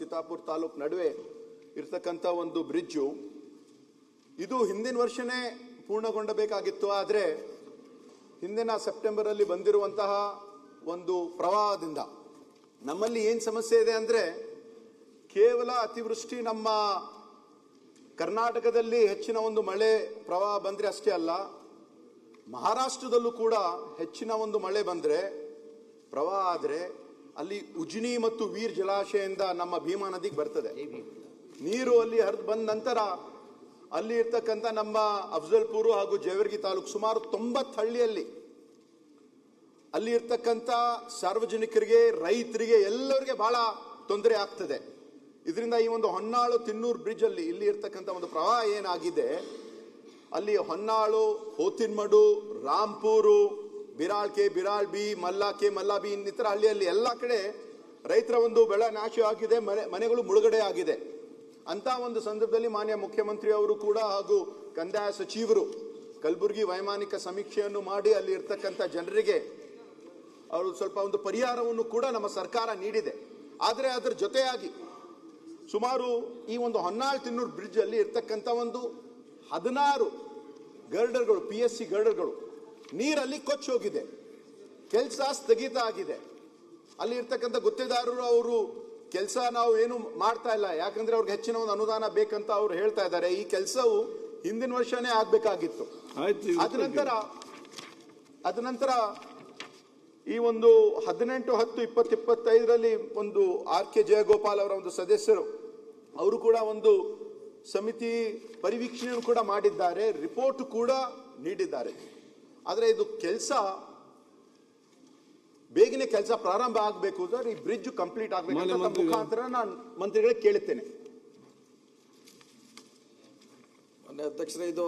ಚಿತ್ತಾಪುರ ತಾಲೂಕು ನಡುವೆ ಇರ್ತಕ್ಕಂಥ ಒಂದು ಬ್ರಿಡ್ಜು ಇದು ಹಿಂದಿನ ವರ್ಷನೇ ಪೂರ್ಣಗೊಂಡಬೇಕಾಗಿತ್ತು. ಆದರೆ ಹಿಂದಿನ ಸೆಪ್ಟೆಂಬರಲ್ಲಿ ಬಂದಿರುವಂತಹ ಒಂದು ಪ್ರವಾಹದಿಂದ ನಮ್ಮಲ್ಲಿ ಏನು ಸಮಸ್ಯೆ ಇದೆ ಅಂದರೆ, ಕೇವಲ ಅತಿವೃಷ್ಟಿ ನಮ್ಮ ಕರ್ನಾಟಕದಲ್ಲಿ ಹೆಚ್ಚಿನ ಒಂದು ಮಳೆ ಪ್ರವಾಹ ಬಂದರೆ ಅಷ್ಟೇ ಅಲ್ಲ, ಮಹಾರಾಷ್ಟ್ರದಲ್ಲೂ ಕೂಡ ಹೆಚ್ಚಿನ ಒಂದು ಮಳೆ ಬಂದರೆ ಪ್ರವಾಹ ಆದರೆ ಅಲ್ಲಿ ಉಜ್ನಿ ಮತ್ತು ವೀರ್ ಜಲಾಶಯದಿಂದ ನಮ್ಮ ಭೀಮಾ ನದಿಗೆ ಬರ್ತದೆ ನೀರು. ಅಲ್ಲಿ ಹರಿದು ಬಂದ ನಂತರ ಅಲ್ಲಿ ಇರ್ತಕ್ಕಂಥ ನಮ್ಮ ಅಫ್ಜಲ್ಪುರ ಹಾಗೂ ಜೇವರ್ಗಿ ತಾಲೂಕು ಸುಮಾರು 90 ಹಳ್ಳಿಯಲ್ಲಿ ಅಲ್ಲಿ ಇರ್ತಕ್ಕಂಥ ಸಾರ್ವಜನಿಕರಿಗೆ, ರೈತರಿಗೆ, ಎಲ್ಲರಿಗೆ ಬಹಳ ತೊಂದರೆ ಆಗ್ತದೆ. ಇದರಿಂದ ಈ ಒಂದು ಹೊನ್ನಾಳು ತಿನ್ನೂರು ಬ್ರಿಡ್ಜ್ ಅಲ್ಲಿ ಇಲ್ಲಿ ಇರ್ತಕ್ಕಂಥ ಒಂದು ಪ್ರವಾಹ ಏನಾಗಿದೆ, ಅಲ್ಲಿ ಹೊನ್ನಾಳು, ಹೋತಿನ್ಮಡು, ರಾಂಪೂರು, ಬಿರಾಳ್ಕೆ, ಬಿರಾಳ್ಬಿ, ಮಲ್ಲಾಕೆ, ಮಲ್ಲಾಬಿ ಇನ್ನಿತರ ಹಳ್ಳಿಯಲ್ಲಿ ಎಲ್ಲ ಕಡೆ ರೈತರ ಒಂದು ಬೆಳೆ ನಾಶ ಆಗಿದೆ, ಮನೆಗಳು ಮುಳುಗಡೆ ಆಗಿದೆ. ಅಂತ ಒಂದು ಸಂದರ್ಭದಲ್ಲಿ ಮಾನ್ಯ ಮುಖ್ಯಮಂತ್ರಿ ಅವರು ಕೂಡ ಹಾಗೂ ಕಂದಾಯ ಸಚಿವರು ಕಲಬುರಗಿ ವೈಮಾನಿಕ ಸಮೀಕ್ಷೆಯನ್ನು ಮಾಡಿ ಅಲ್ಲಿ ಇರ್ತಕ್ಕಂಥ ಜನರಿಗೆ ಅವರು ಸ್ವಲ್ಪ ಒಂದು ಪರಿಹಾರವನ್ನು ಕೂಡ ನಮ್ಮ ಸರ್ಕಾರ ನೀಡಿದೆ. ಆದರೆ ಅದರ ಜೊತೆಯಾಗಿ ಸುಮಾರು ಈ ಒಂದು ಹೊನ್ನಾಳು ತಿನ್ನೂರು ಬ್ರಿಡ್ಜ್ ಅಲ್ಲಿ ಇರ್ತಕ್ಕಂಥ ಒಂದು 16 ಗರ್ಡರ್ಗಳು, PSC ಗರ್ಡರ್ಗಳು ನೀರಲ್ಲಿ ಕೊಚ್ಚಿ ಹೋಗಿದೆ, ಕೆಲಸ ಸ್ಥಗಿತ ಆಗಿದೆ. ಅಲ್ಲಿ ಇರ್ತಕ್ಕಂಥ ಗುತ್ತೇದಾರರು ಅವರು ಕೆಲಸ ನಾವು ಏನು ಮಾಡ್ತಾ ಇಲ್ಲ, ಯಾಕಂದ್ರೆ ಅವ್ರಿಗೆ ಹೆಚ್ಚಿನ ಒಂದು ಅನುದಾನ ಬೇಕಂತ ಅವ್ರು ಹೇಳ್ತಾ ಇದ್ದಾರೆ. ಈ ಕೆಲಸವು ಹಿಂದಿನ ವರ್ಷನೇ ಆಗ್ಬೇಕಾಗಿತ್ತು. ಅದ ನಂತರ ಈ ಒಂದು 18/10/2025ರಲ್ಲಿ ಒಂದು RK ಜಯಗೋಪಾಲ್ ಅವರ ಒಂದು ಸದಸ್ಯರು ಅವರು ಕೂಡ ಒಂದು ಸಮಿತಿ ಪರಿವೀಕ್ಷಣೆಯನ್ನು ಕೂಡ ಮಾಡಿದ್ದಾರೆ, ರಿಪೋರ್ಟ್ ಕೂಡ ನೀಡಿದ್ದಾರೆ. ಆದರೆ ಇದು ಕೆಲಸ ಬೇಗನೆ ಕೆಲಸ ಪ್ರಾರಂಭ ಆಗಬೇಕು ಸರ್, ಈ ಬ್ರಿಡ್ಜ್ ಕಂಪ್ಲೀಟ್ ಆಗಬೇಕು ಮುಖಾಂತರ ನಾನು ಮಂತ್ರಿಗಳಿಗೆ ಕೇಳುತ್ತೇನೆ. ಅಧ್ಯಕ್ಷರೇ, ಇದು